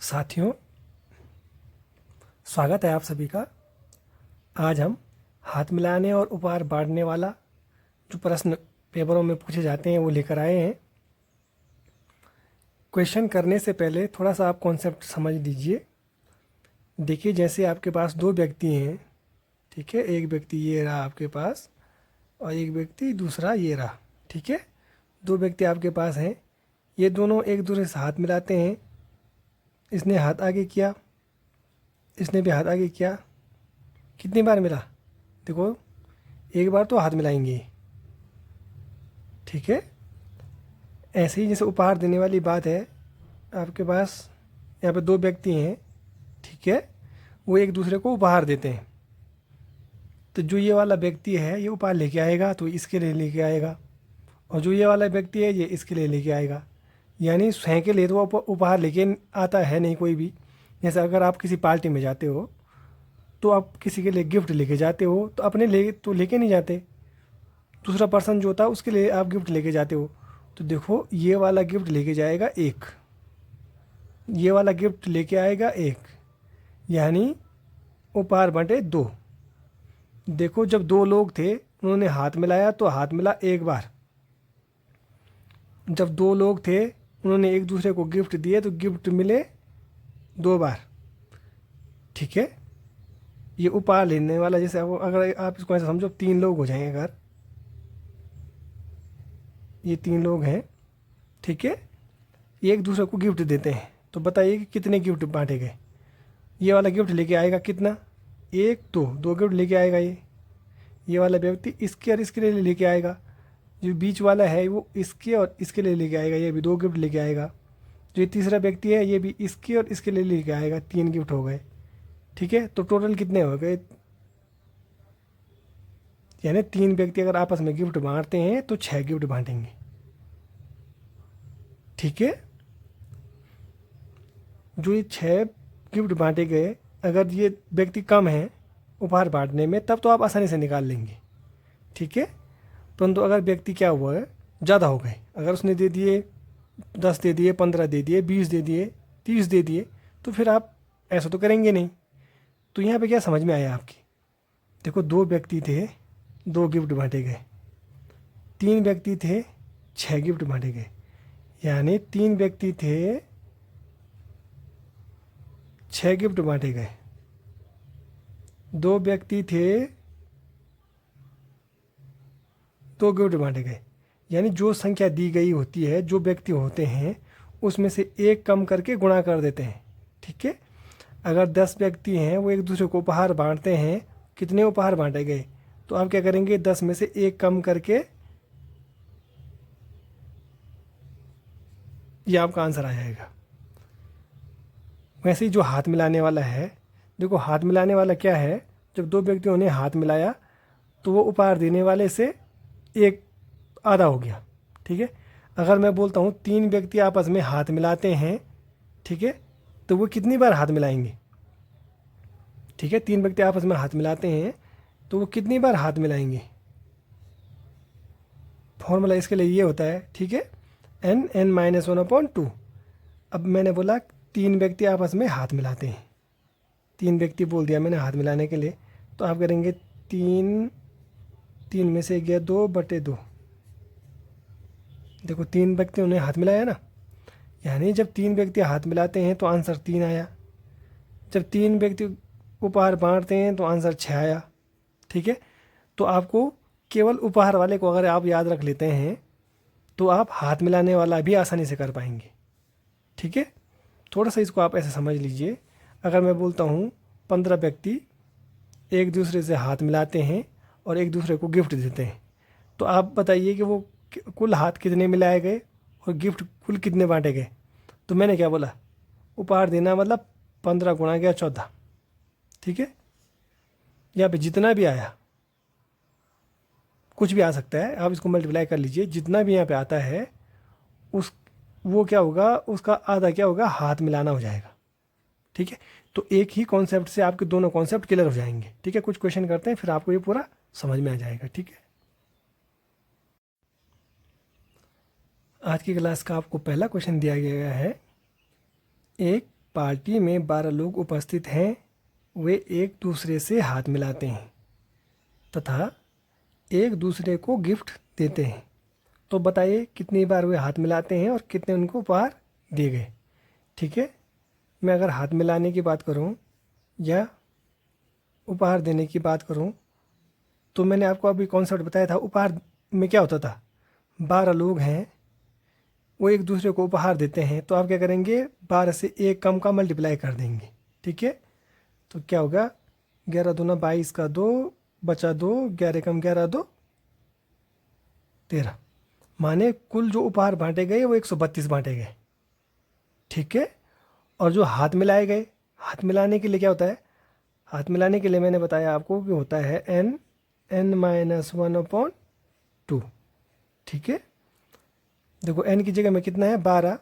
साथियों, स्वागत है आप सभी का। आज हम हाथ मिलाने और उपहार बांटने वाला जो प्रश्न पेपरों में पूछे जाते हैं वो लेकर आए हैं। क्वेश्चन करने से पहले थोड़ा सा आप कॉन्सेप्ट समझ लीजिए। देखिए, जैसे आपके पास दो व्यक्ति हैं, ठीक है। एक व्यक्ति ये रहा आपके पास और एक व्यक्ति दूसरा ये रहा, ठीक है। दो व्यक्ति आपके पास हैं, ये दोनों एक दूसरे से हाथ मिलाते हैं। इसने हाथ आगे किया, इसने भी हाथ आगे किया। कितनी बार मिला? देखो, एक बार तो हाथ मिलाएंगे, ठीक है। ऐसे ही जैसे उपहार देने वाली बात है, आपके पास यहाँ पे दो व्यक्ति हैं, ठीक है। वो एक दूसरे को उपहार देते हैं। तो जो ये वाला व्यक्ति है ये उपहार लेके आएगा तो इसके लिए लेके आएगा, और जो ये वाला व्यक्ति है ये इसके लिए लेके आएगा। यानी स्वयं के लिए तो वो उपहार लेके आता है नहीं कोई भी। जैसे अगर आप किसी पार्टी में जाते हो तो आप किसी के लिए गिफ्ट लेके जाते हो, तो अपने लिए तो लेके नहीं जाते, दूसरा पर्सन जो होता है उसके लिए आप गिफ्ट लेके जाते हो। तो देखो, ये वाला गिफ्ट लेके जाएगा एक, ये वाला गिफ्ट लेके आएगा एक, यानी उपहार बंटे दो। देखो, जब दो लोग थे उन्होंने हाथ मिलाया तो हाथ मिला एक बार। जब दो लोग थे उन्होंने एक दूसरे को गिफ्ट दिए तो गिफ्ट मिले दो बार, ठीक है। ये उपहार लेने वाला, जैसे अगर आप इसको ऐसा समझो, तीन लोग हो जाएंगे। अगर ये तीन लोग हैं, ठीक है, एक दूसरे को गिफ्ट देते हैं, तो बताइए कि कितने गिफ्ट बांटे गए। ये वाला गिफ्ट लेके आएगा कितना? एक, दो, दो गिफ्ट लेके आएगा ये वाला व्यक्ति इसके और इसके लिए लेके आएगा। जो बीच वाला है वो इसके और इसके लिए लेके आएगा, ये भी दो गिफ्ट लेके आएगा। जो ये तीसरा व्यक्ति है ये भी इसके और इसके लिए लेके आएगा, तीन गिफ्ट हो गए, ठीक है। तो टोटल कितने हो गए? यानी तीन व्यक्ति अगर आपस में गिफ्ट बांटते हैं तो 6 गिफ्ट बांटेंगे, ठीक है। जो ये 6 गिफ्ट बांटे गए, अगर ये व्यक्ति कम है उपहार बांटने में तब तो आप आसानी से निकाल लेंगे, ठीक है। परंतु अगर व्यक्ति क्या हुआ है, ज़्यादा हो गए, अगर उसने दे दिए 10 दे दिए, 15 दे दिए, 20 दे दिए, 30 दे दिए, तो फिर आप ऐसा तो करेंगे नहीं। तो यहाँ पे क्या समझ में आया आपकी? देखो, दो व्यक्ति थे, दो गिफ्ट बांटे गए। तीन व्यक्ति थे, 6 गिफ्ट बांटे गए। यानी तीन व्यक्ति थे, 6 गिफ्ट बांटे गए। दो व्यक्ति थे, दो गिफ्ट बांटे गए। यानी जो संख्या दी गई होती है, जो व्यक्ति होते हैं उसमें से एक कम करके गुणा कर देते हैं, ठीक है। अगर 10 व्यक्ति हैं वो एक दूसरे को उपहार बांटते हैं, कितने उपहार बांटे गए? तो आप क्या करेंगे, 10 में से एक कम करके ये आपका आंसर आ जाएगा। वैसे ही जो हाथ मिलाने वाला है, देखो हाथ मिलाने वाला क्या है, जब दो व्यक्तियों ने हाथ मिलाया तो वो उपहार देने वाले से एक आधा हो गया, ठीक है। अगर मैं बोलता हूँ तीन व्यक्ति आपस में हाथ मिलाते हैं, ठीक है, तो वो कितनी बार हाथ मिलाएंगे? ठीक है, तीन व्यक्ति आपस में हाथ मिलाते हैं तो वो कितनी बार हाथ मिलाएंगे? फॉर्मूला इसके लिए ये होता है, ठीक है, n(n-1/2). अब मैंने बोला तीन व्यक्ति आपस में हाथ मिलाते हैं, तीन व्यक्ति बोल दिया मैंने हाथ मिलाने के लिए, तो आप करेंगे तीन, तीन में से गया 2/2। देखो, तीन व्यक्तियों ने हाथ मिलाया ना, यानी जब तीन व्यक्ति हाथ मिलाते हैं तो आंसर 3 आया। जब तीन व्यक्ति उपहार बांटते हैं तो आंसर 6 आया, ठीक है। तो आपको केवल उपहार वाले को अगर आप याद रख लेते हैं तो आप हाथ मिलाने वाला भी आसानी से कर पाएंगे, ठीक है। थोड़ा सा इसको आप ऐसे समझ लीजिए। अगर मैं बोलता हूँ 15 व्यक्ति एक दूसरे से हाथ मिलाते हैं और एक दूसरे को गिफ्ट देते हैं, तो आप बताइए कि वो कुल हाथ कितने मिलाए गए और गिफ्ट कुल कितने बांटे गए। तो मैंने क्या बोला, उपहार देना मतलब 15 गुणा गया 14, ठीक है। यहाँ पे जितना भी आया, कुछ भी आ सकता है, आप इसको मल्टीप्लाई कर लीजिए, जितना भी यहाँ पे आता है उस वो क्या होगा, उसका आधा क्या होगा, हाथ मिलाना हो जाएगा, ठीक है। तो एक ही कॉन्सेप्ट से आपके दोनों कॉन्सेप्ट क्लियर हो जाएंगे, ठीक है। कुछ क्वेश्चन करते हैं फिर आपको ये पूरा समझ में आ जाएगा, ठीक है। आज की क्लास का आपको पहला क्वेश्चन दिया गया है, एक पार्टी में 12 लोग उपस्थित हैं, वे एक दूसरे से हाथ मिलाते हैं तथा एक दूसरे को गिफ्ट देते हैं। तो बताइए कितनी बार वे हाथ मिलाते हैं और कितने उनको उपहार दिए गए। ठीक है, मैं अगर हाथ मिलाने की बात करूं या उपहार देने की बात करूं तो मैंने आपको अभी कॉन्सेप्ट बताया था। उपहार में क्या होता था, 12 लोग हैं, वो एक दूसरे को उपहार देते हैं, तो आप क्या करेंगे, 12 से एक कम का मल्टीप्लाई कर देंगे। ठीक है, तो क्या होगा, 11 दूना 22 का 2 बचा 2, 11 कम 11 2 13। माने कुल जो उपहार बांटे गए वो 132 बांटे गए। ठीक है, और जो हाथ मिलाए गए, हाथ मिलाने के लिए क्या होता है, हाथ मिलाने के लिए मैंने बताया आपको कि होता है n-1/2। ठीक है, देखो n की जगह में कितना है, 12,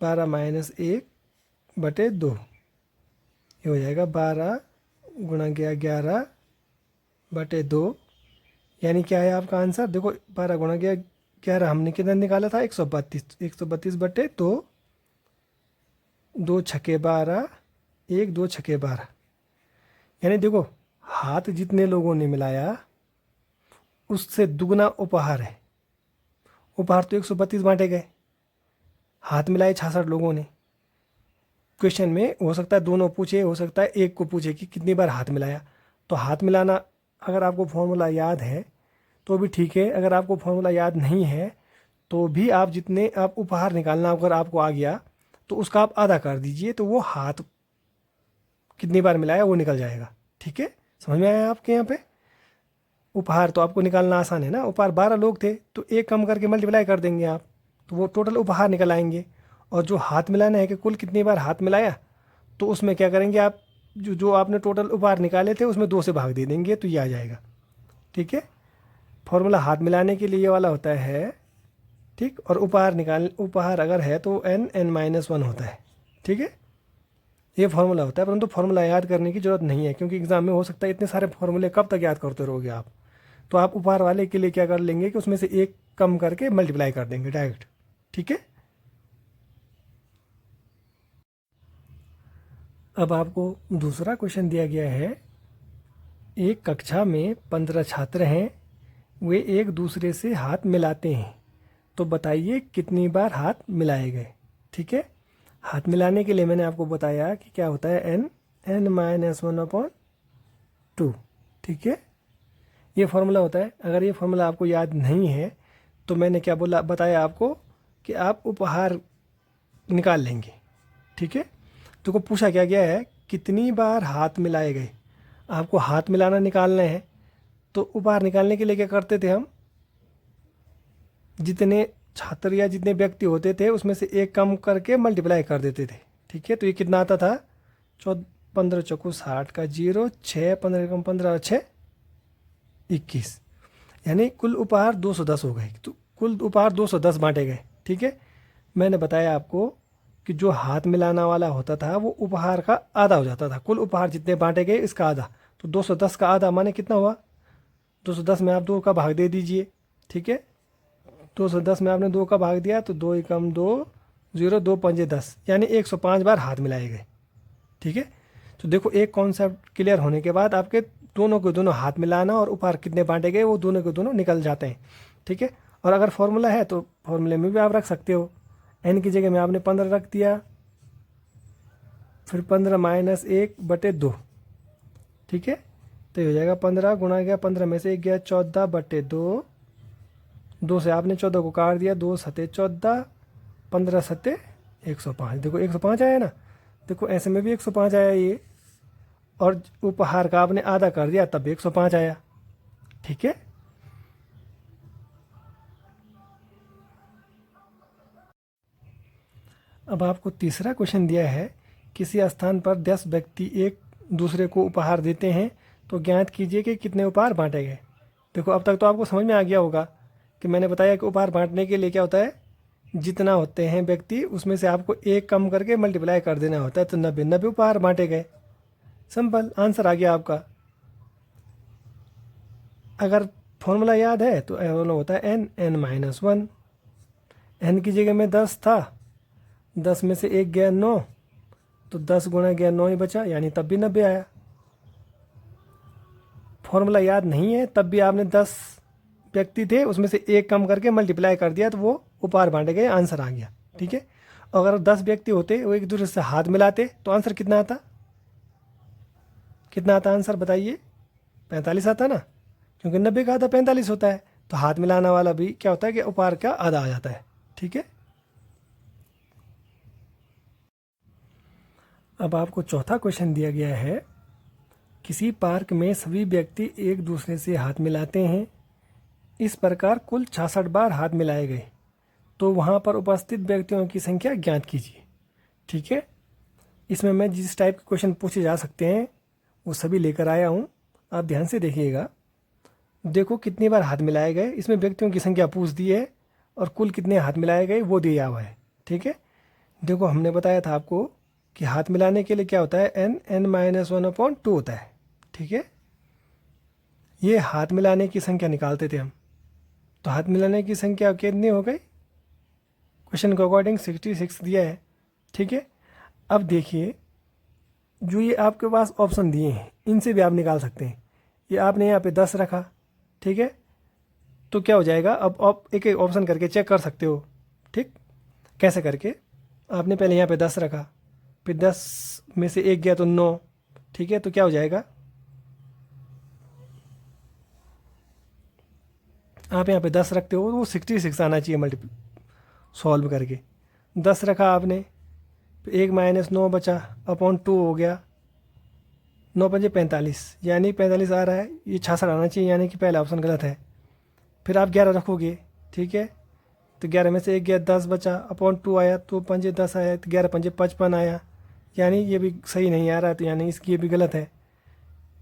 12 माइनस 1/2, ये हो जाएगा 12 गुणा गया 11/2। यानी क्या है आपका आंसर, देखो 12 गुणा गया 11 हमने कितना निकाला था, 132, 132/2, 2 छक्के 12, 1 2 छक्के 12। यानी देखो हाथ जितने लोगों ने मिलाया उससे दुगना उपहार है। उपहार तो 132 बांटे गए, हाथ मिलाए 66 लोगों ने। क्वेश्चन में हो सकता है दोनों पूछे, हो सकता है एक को पूछे कि कितनी बार हाथ मिलाया। तो हाथ मिलाना अगर आपको फॉर्मूला याद है तो भी ठीक है, अगर आपको फॉर्मूला याद नहीं है तो भी आप जितने आप उपहार निकालना अगर आपको आ गया तो उसका आप आधा कर दीजिए, तो वो हाथ कितनी बार मिलाया वो निकल जाएगा। ठीक है, समझ में आया आपके यहाँ पे। उपहार तो आपको निकालना आसान है ना, उपहार 12 लोग थे तो एक कम करके मल्टीप्लाई कर देंगे आप, तो वो टोटल उपहार निकल आएंगे। और जो हाथ मिलाना है कि कुल कितनी बार हाथ मिलाया, तो उसमें क्या करेंगे आप, जो जो आपने टोटल उपहार निकाले थे उसमें 2 से भाग दे देंगे तो ये आ जाएगा। ठीक है, फॉर्मूला हाथ मिलाने के लिए ये वाला होता है। ठीक, और उपहार अगर है तो n-1 होता है। ठीक है, ये फार्मूला होता है, परंतु फार्मूला याद करने की जरूरत नहीं है क्योंकि एग्जाम में हो सकता है इतने सारे फार्मूले कब तक याद करते रहोगे आप। तो आप उपहार वाले के लिए क्या कर लेंगे कि उसमें से एक कम करके मल्टीप्लाई कर देंगे डायरेक्ट। ठीक है, अब आपको दूसरा क्वेश्चन दिया गया है। एक कक्षा में 15 छात्र हैं, वे एक दूसरे से हाथ मिलाते हैं, तो बताइए कितनी बार हाथ मिलाए गए। ठीक है, हाथ मिलाने के लिए मैंने आपको बताया कि क्या होता है, n-1/2। ठीक है, ये फार्मूला होता है। अगर ये फार्मूला आपको याद नहीं है तो मैंने क्या बोला, बताया आपको कि आप उपहार निकाल लेंगे। ठीक है, तो को पूछा क्या गया है, कितनी बार हाथ मिलाए गए। आपको हाथ मिलाना निकालना है तो उपहार निकालने के लिए क्या करते थे हम, जितने छात्र या जितने व्यक्ति होते थे उसमें से एक कम करके मल्टीप्लाई कर देते थे। ठीक है, तो ये कितना आता था, 15 चौको 60 का 0, 6 15 कम 15 और 6 21, यानी कुल उपहार 210 हो गए। तो कुल उपहार 210 बांटे गए। ठीक है, मैंने बताया आपको कि जो हाथ मिलाना वाला होता था वो उपहार का आधा हो जाता था। कुल उपहार जितने बांटे गए इसका आधा, तो 210 का आधा माने कितना हुआ, 210 में आप 2 का भाग दे दीजिए। ठीक है, 210 में आपने 2 का भाग दिया तो 2 एकम 2 0, 2 पंजे 10, यानी 105 बार हाथ मिलाए गए। ठीक है, तो देखो एक कॉन्सेप्ट क्लियर होने के बाद आपके दोनों के दोनों हाथ मिलाना और उपहार कितने बांटे गए वो दोनों के दोनों निकल जाते हैं। ठीक है, और अगर फॉर्मूला है तो फॉर्मूले में भी आप रख सकते हो। n की जगह में आपने 15 रख दिया, फिर 15 माइनस 1/2। ठीक है, तो ये हो जाएगा 15 गुणा गया 15 में से 1 गया 14/2, 2 से आपने 14 को काट दिया, 2 सते 14, 15 सते 105। देखो 105 आया ना, देखो ऐसे में भी 105 आया ये, और उपहार का आपने आधा कर दिया तब भी 105 आया। ठीक है, अब आपको तीसरा क्वेश्चन दिया है, किसी स्थान पर 10 व्यक्ति एक दूसरे को उपहार देते हैं, तो ज्ञात कीजिए कि कितने उपहार बांटे गए। देखो अब तक तो आपको समझ में आ गया होगा कि मैंने बताया कि उपहार बांटने के लिए क्या होता है, जितना होते हैं व्यक्ति उसमें से आपको एक कम करके मल्टीप्लाई कर देना होता है, तो 90 उपहार बांटे गए। सिंपल आंसर आ गया आपका। अगर फॉर्मूला याद है तो फॉर्मूला होता है n-1। n की जगह में 10 था 10 में से 1 गया 9, तो 10 गुणा गया 9 ही बचा, यानी तब भी 90 आया। फॉर्मूला याद नहीं है तब भी आपने 10 व्यक्ति थे उसमें से 1 कम करके मल्टीप्लाई कर दिया तो वो उपहार बांटे गए, आंसर आ गया। ठीक है, अगर 10 व्यक्ति होते वो एक दूसरे से हाथ मिलाते तो आंसर कितना आता? कितना आता आंसर बताइए? 45 आता ना, क्योंकि 90 का आधा 45 होता है, तो हाथ मिलाने वाला भी क्या होता है कि उपहार का आधा आ जाता है। ठीक है, अब आपको चौथा क्वेश्चन दिया गया है, किसी पार्क में सभी व्यक्ति एक दूसरे से हाथ मिलाते हैं, इस प्रकार कुल 66 बार हाथ मिलाए गए, तो वहाँ पर उपस्थित व्यक्तियों की संख्या ज्ञात कीजिए। ठीक है, इसमें मैं जिस टाइप के क्वेश्चन पूछे जा सकते हैं वो सभी लेकर आया हूँ, आप ध्यान से देखिएगा। देखो कितनी बार हाथ मिलाए गए, इसमें व्यक्तियों की संख्या पूछ दी है और कुल कितने हाथ मिलाए गए वो दिया हुआ है। ठीक है, देखो हमने बताया था आपको कि हाथ मिलाने के लिए क्या होता है, n(n-1/2) होता है। ठीक है, ये हाथ मिलाने की संख्या निकालते थे हम, तो हाथ मिलाने की संख्या कितनी हो गई? क्वेश्चन के अकॉर्डिंग 66 दिया है। ठीक है, अब देखिए जो ये आपके पास ऑप्शन दिए हैं इनसे भी आप निकाल सकते हैं। ये आपने यहाँ पे 10 रखा, ठीक है, तो क्या हो जाएगा, अब आप एक एक ऑप्शन करके चेक कर सकते हो। ठीक, कैसे करके, आपने पहले यहाँ पे 10 रखा, फिर 10 में से 1 गया तो 9। ठीक है, तो क्या हो जाएगा, आप यहाँ पे 10 रखते हो तो वो 66 आना चाहिए मल्टीपल सॉल्व करके। 10 रखा आपने, 1 - 9 बचा अपॉन 2 हो गया, 9 पंजे 45, यानी 45 आ रहा है, ये 66 आना चाहिए, यानी कि पहला ऑप्शन गलत है। फिर आप 11 रखोगे, ठीक है, तो 11 में से 1 गया 10 बचा अपॉन 2 आया, 2 पंजे 10 आया, तो 11 पंजे 55 आया, यानी ये भी सही नहीं आ रहा है, तो यानी इसकी ये भी गलत है।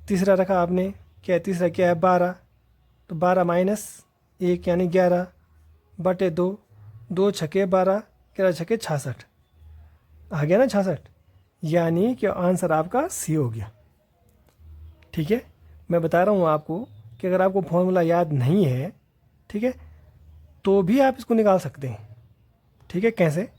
तीसरा रखा आपने, क्या तीसरा क्या है 12, तो 12 - 1 यानी 11 बटे 2, 2 छके 12, 11 छके 66, आ गया ना 66, यानी कि आंसर आपका सी हो गया। ठीक है, मैं बता रहा हूँ आपको कि अगर आपको फॉर्मूला याद नहीं है, ठीक है, तो भी आप इसको निकाल सकते हैं। ठीक है, कैसे,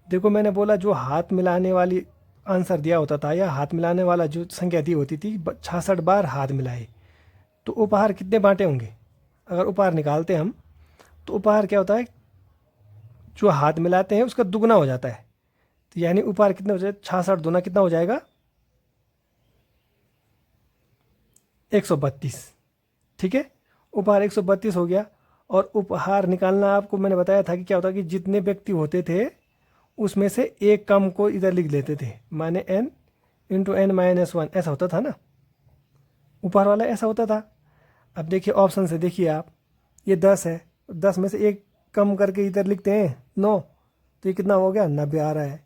देखो मैंने बोला जो हाथ मिलाने वाली आंसर दिया होता था या हाथ मिलाने वाला जो संख्या दी होती थी 66 बार हाथ मिलाए, तो उपहार कितने बांटे होंगे? अगर उपहार निकालते हम तो उपहार क्या होता है, जो हाथ मिलाते हैं उसका दुगना हो जाता है, तो यानी उपहार कितने हो जाए, 66 दुना कितना हो जाएगा, 132। ठीक है, उपहार 132 हो गया। और उपहार निकालना आपको मैंने बताया था कि क्या होता है कि जितने व्यक्ति होते थे उसमें से एक कम को इधर लिख लेते थे, माने n × n-1 ऐसा होता था ना, उपहार वाला ऐसा होता था। अब देखिए ऑप्शन से देखिए आप, ये 10 है, 10 में से एक कम करके इधर लिखते हैं 9, तो ये कितना हो गया 90 आ रहा है।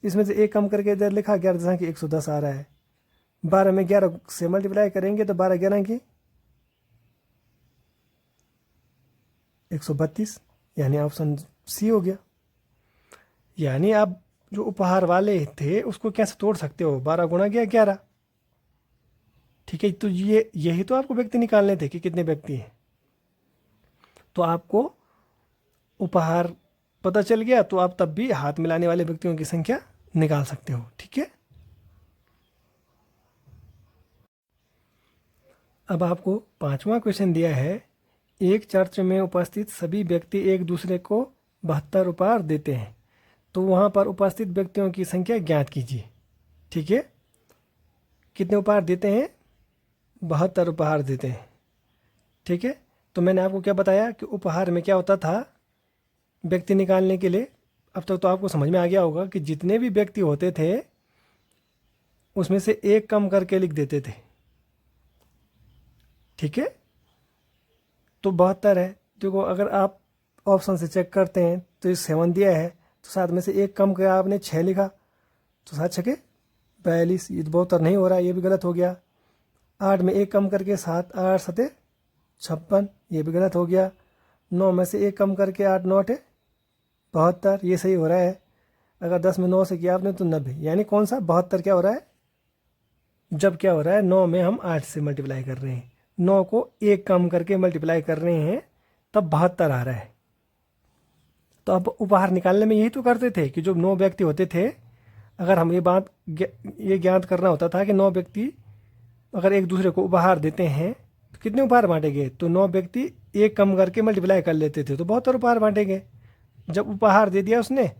इसमें से एक कम करके इधर लिखा 11 जहाँ की 110 आ रहा है। 12 में 11 से मल्टीप्लाई करेंगे तो 12 11 की 132, यानी ऑप्शन सी हो गया। यानी आप जो उपहार वाले थे उसको कैसे तोड़ सकते हो, 12 गुणा गया 11। ठीक है, तो ये यही तो आपको व्यक्ति निकालने थे कि कितने व्यक्ति हैं, तो आपको उपहार पता चल गया तो आप तब भी हाथ मिलाने वाले व्यक्तियों की संख्या निकाल सकते हो। ठीक है, अब आपको 5वां क्वेश्चन दिया है, एक चर्च में उपस्थित सभी व्यक्ति एक दूसरे को 72 उपहार देते हैं, तो वहाँ पर उपस्थित व्यक्तियों की संख्या ज्ञात कीजिए। ठीक है, कितने उपहार देते हैं, 72 उपहार देते हैं। ठीक है, तो मैंने आपको क्या बताया कि उपहार में क्या होता था, व्यक्ति निकालने के लिए अब तक तो आपको समझ में आ गया होगा कि जितने भी व्यक्ति होते थे उसमें से एक कम करके लिख देते थे। ठीक है, तो 72 है, देखो अगर आप ऑप्शन से चेक करते हैं तो ये 7 दिया है, तो 7 में से एक कम किया आपने 6 लिखा, तो 7 छके 42, ये तो 72 नहीं हो रहा है, ये भी गलत हो गया। 8 में एक कम करके 7, 8 सते 56, ये भी गलत हो गया। 9 में से एक कम करके 8 9 8 72, ये सही हो रहा है। अगर 10 में 9 से किया आपने तो 90, यानी कौन सा 72 क्या हो रहा है, जब क्या हो रहा है 9 में हम 8 से मल्टीप्लाई कर रहे हैं, 9 को एक कम करके मल्टीप्लाई कर रहे हैं, तब 72 आ रहा है। तो अब उपहार निकालने में यही तो करते थे कि जो 9 व्यक्ति होते थे, अगर हम ये ज्ञात करना होता था कि 9 व्यक्ति अगर एक दूसरे को उपहार देते हैं तो कितने उपहार बांटेंगे, तो 9 व्यक्ति एक कम करके मल्टीप्लाई कर लेते थे तो बहुत सारे उपहार बांटेंगे। जब उपहार दे दिया उसने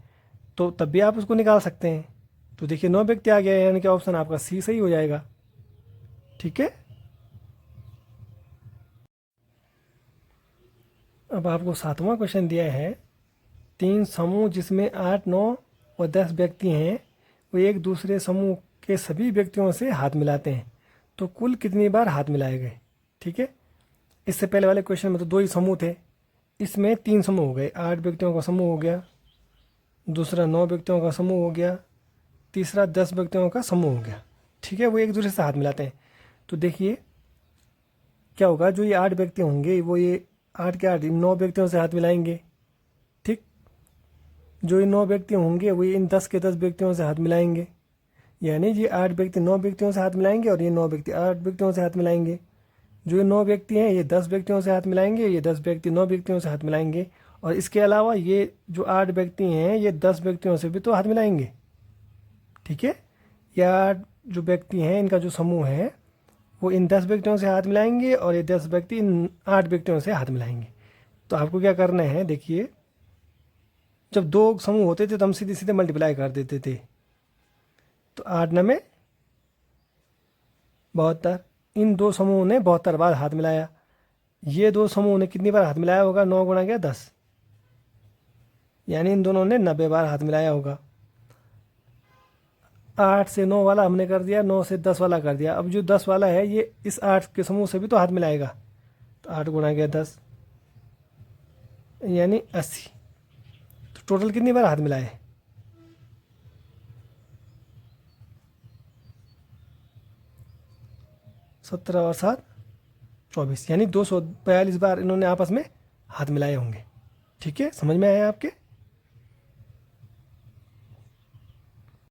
तो तब भी आप उसको निकाल सकते हैं। तो देखिए 9 व्यक्ति आ गया, यानी कि ऑप्शन आपका सी सही हो जाएगा। ठीक है, अब आपको 7वां क्वेश्चन दिया है, 3 समूह जिसमें 8, 9 और 10 व्यक्ति हैं, वो एक दूसरे समूह के सभी व्यक्तियों से हाथ मिलाते हैं, तो कुल कितनी बार हाथ मिलाए गए। ठीक है, इससे पहले वाले क्वेश्चन में तो 2 ही समूह थे, इसमें 3 समूह हो गए, 8 व्यक्तियों का समूह हो गया, दूसरा 9 व्यक्तियों का समूह हो गया, तीसरा 10 व्यक्तियों का समूह हो गया। ठीक है, वो एक दूसरे से हाथ मिलाते हैं। तो देखिए क्या होगा, जो ये 8 व्यक्ति होंगे वो ये 8 के 8 9 व्यक्तियों से हाथ मिलाएंगे। ठीक, जो ये 9 व्यक्ति होंगे वो इन 10 के 10 व्यक्तियों से हाथ मिलाएंगे, यानी ये 8 व्यक्ति 9 व्यक्तियों से हाथ मिलाएंगे और ये 9 व्यक्ति 8 व्यक्तियों से हाथ मिलाएंगे। जो ये 9 व्यक्ति हैं ये 10 व्यक्तियों से हाथ मिलाएंगे, ये 10 व्यक्ति 9 व्यक्तियों से हाथ मिलाएंगे, और इसके अलावा ये जो 8 व्यक्ति हैं ये 10 व्यक्तियों से भी तो हाथ मिलाएंगे। ठीक है, ये 8 जो व्यक्ति हैं इनका जो समूह है वो इन 10 व्यक्तियों से हाथ मिलाएंगे और ये 10 व्यक्ति इन 8 व्यक्तियों से हाथ मिलाएंगे। तो आपको क्या करना है, देखिए जब 2 समूह होते थे तो हम सीधे सीधे मल्टीप्लाई कर देते थे, तो 8 9 72, इन 2 समूहों ने 72 बार हाथ मिलाया। ये 2 समूह ने कितनी बार हाथ मिलाया होगा, 9 गुणा गया 10, यानी इन दोनों ने 90 बार हाथ मिलाया होगा। 8 से 9 वाला हमने कर दिया, 9 से 10 वाला कर दिया। अब जो 10 वाला है ये इस 8 के समूह से भी तो हाथ मिलाएगा, तो 8 गुणा गया 10 यानी 80। तो टोटल कितनी बार हाथ मिलाए, 17 और 7 24, यानी 242 बार इन्होंने आपस में हाथ मिलाए होंगे। ठीक है, समझ में आया आपके।